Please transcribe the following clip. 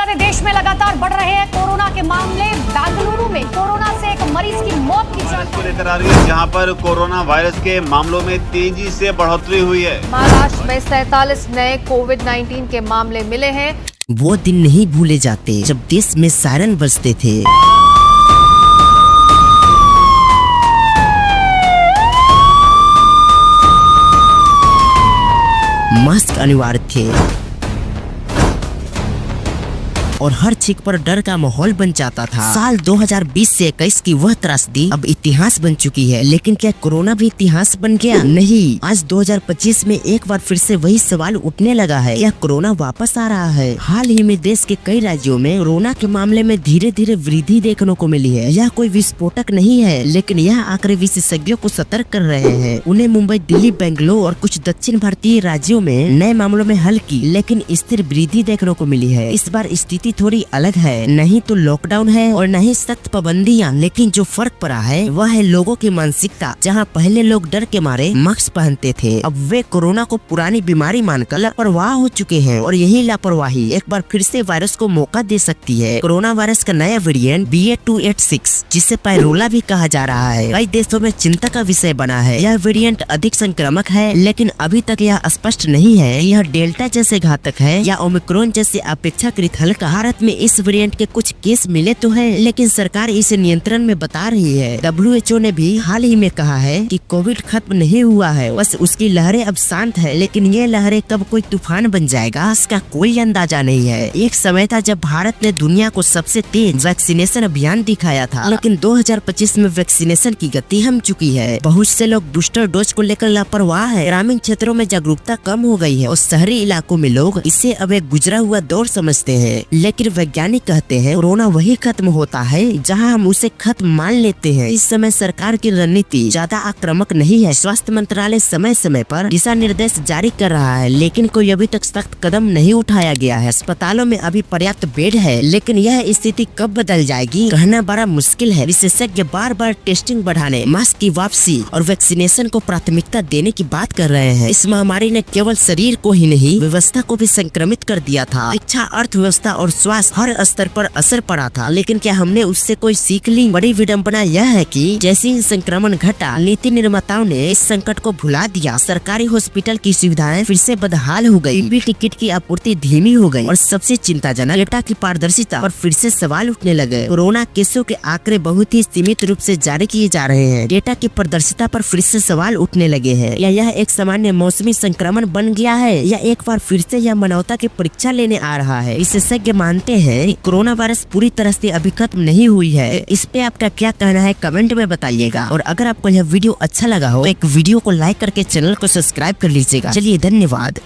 पूरे देश में लगातार बढ़ रहे हैं कोरोना के मामले। बेंगलुरु में कोरोना से एक मरीज की मौत की को लेकर आ रही है, जहां पर कोरोना वायरस के मामलों में तेजी से बढ़ोतरी हुई है। महाराष्ट्र में 47 नए कोविड-19 के मामले मिले हैं। वो दिन नहीं भूले जाते जब देश में सायरन बजते थे। मास्क अनिवार्य थे और हर छींक पर डर का माहौल बन जाता था। साल 2020 से 21 की वह त्रासदी अब इतिहास बन चुकी है, लेकिन क्या कोरोना भी इतिहास बन गया? नहीं। आज 2025 में एक बार फिर से वही सवाल उठने लगा है, या कोरोना वापस आ रहा है? हाल ही में देश के कई राज्यों में कोरोना के मामले में धीरे धीरे वृद्धि देखने को मिली है। यह कोई विस्फोटक नहीं है, लेकिन यह आंकड़े विशेषज्ञों को सतर्क कर रहे हैं। उन्हें मुंबई, दिल्ली, बेंगलुरु और कुछ दक्षिण भारतीय राज्यों में नए मामलों में हल्की लेकिन स्थिर वृद्धि देखने को मिली है। इस बार स्थिति थोड़ी अलग है, नहीं तो लॉकडाउन है और नहीं सख्त पाबंदियां, लेकिन जो फर्क पड़ा है वह है लोगों की मानसिकता। जहां पहले लोग डर के मारे मास्क पहनते थे, अब वे कोरोना को पुरानी बीमारी मानकर लापरवाह हो चुके हैं और यही लापरवाही एक बार फिर से वायरस को मौका दे सकती है। कोरोना वायरस का नया वेरिएंट BA.2.86, जिसे पायरोला भी कहा जा रहा है, कई देशों में चिंता का विषय बना है। यह वेरिएंट अधिक संक्रामक है, लेकिन अभी तक यह स्पष्ट नहीं है यह डेल्टा जैसे घातक है या ओमिक्रॉन जैसे अपेक्षाकृत हल्का। भारत में इस वेरिएंट के कुछ केस मिले तो हैं, लेकिन सरकार इसे नियंत्रण में बता रही है। WHO ने भी हाल ही में कहा है कि कोविड खत्म नहीं हुआ है, बस उसकी लहरें अब शांत है, लेकिन ये लहरें कब कोई तूफान बन जाएगा इसका कोई अंदाजा नहीं है। एक समय था जब भारत ने दुनिया को सबसे तेज वैक्सीनेशन अभियान दिखाया था, लेकिन 2025 में वैक्सीनेशन की गति थम चुकी है। बहुत से लोग बूस्टर डोज को लेकर लापरवाह है। ग्रामीण क्षेत्रों में जागरूकता कम हो गई है और शहरी इलाकों में लोग इसे अब एक गुजरा हुआ दौर समझते हैं। लेकिन वैज्ञानिक कहते हैं कोरोना वही खत्म होता है जहां हम उसे खत्म मान लेते हैं। इस समय सरकार की रणनीति ज्यादा आक्रामक नहीं है। स्वास्थ्य मंत्रालय समय समय पर दिशा निर्देश जारी कर रहा है, लेकिन कोई अभी तक सख्त कदम नहीं उठाया गया है। अस्पतालों में अभी पर्याप्त बेड है, लेकिन यह स्थिति कब बदल जाएगी कहना बड़ा मुश्किल है। विशेषज्ञ बार बार टेस्टिंग बढ़ाने, मास्क की वापसी और वैक्सीनेशन को प्राथमिकता देने की बात कर रहे हैं। इस महामारी ने केवल शरीर को ही नहीं, व्यवस्था को भी संक्रमित कर दिया था। शिक्षा, अर्थव्यवस्था और स्वास्थ्य हर स्तर पर असर पड़ा था, लेकिन क्या हमने उससे कोई सीख ली? बड़ी विडंबना यह है कि जैसे ही संक्रमण घटा, नीति निर्माताओं ने इस संकट को भुला दिया। सरकारी हॉस्पिटल की सुविधाएं फिर से बदहाल हो गई, टिकट की आपूर्ति धीमी हो गई और सबसे चिंताजनक डेटा की पारदर्शिता पर फिर से सवाल उठने लगे। कोरोना केसों के आंकड़े बहुत ही सीमित रूप से जारी किए जा रहे हैं। डेटा की पारदर्शिता पर फिर से सवाल उठने लगे हैं। या यह एक सामान्य मौसमी संक्रमण बन गया है, या एक बार फिर से यह मानवता की परीक्षा लेने आ रहा है? विशेषज्ञ मानते हैं कोरोना वायरस पूरी तरह से अभी खत्म नहीं हुई है। इस पे आपका क्या कहना है कमेंट में बताइएगा। और अगर आपको यह वीडियो अच्छा लगा हो, एक वीडियो को लाइक करके चैनल को सब्सक्राइब कर लीजिएगा। चलिए, धन्यवाद।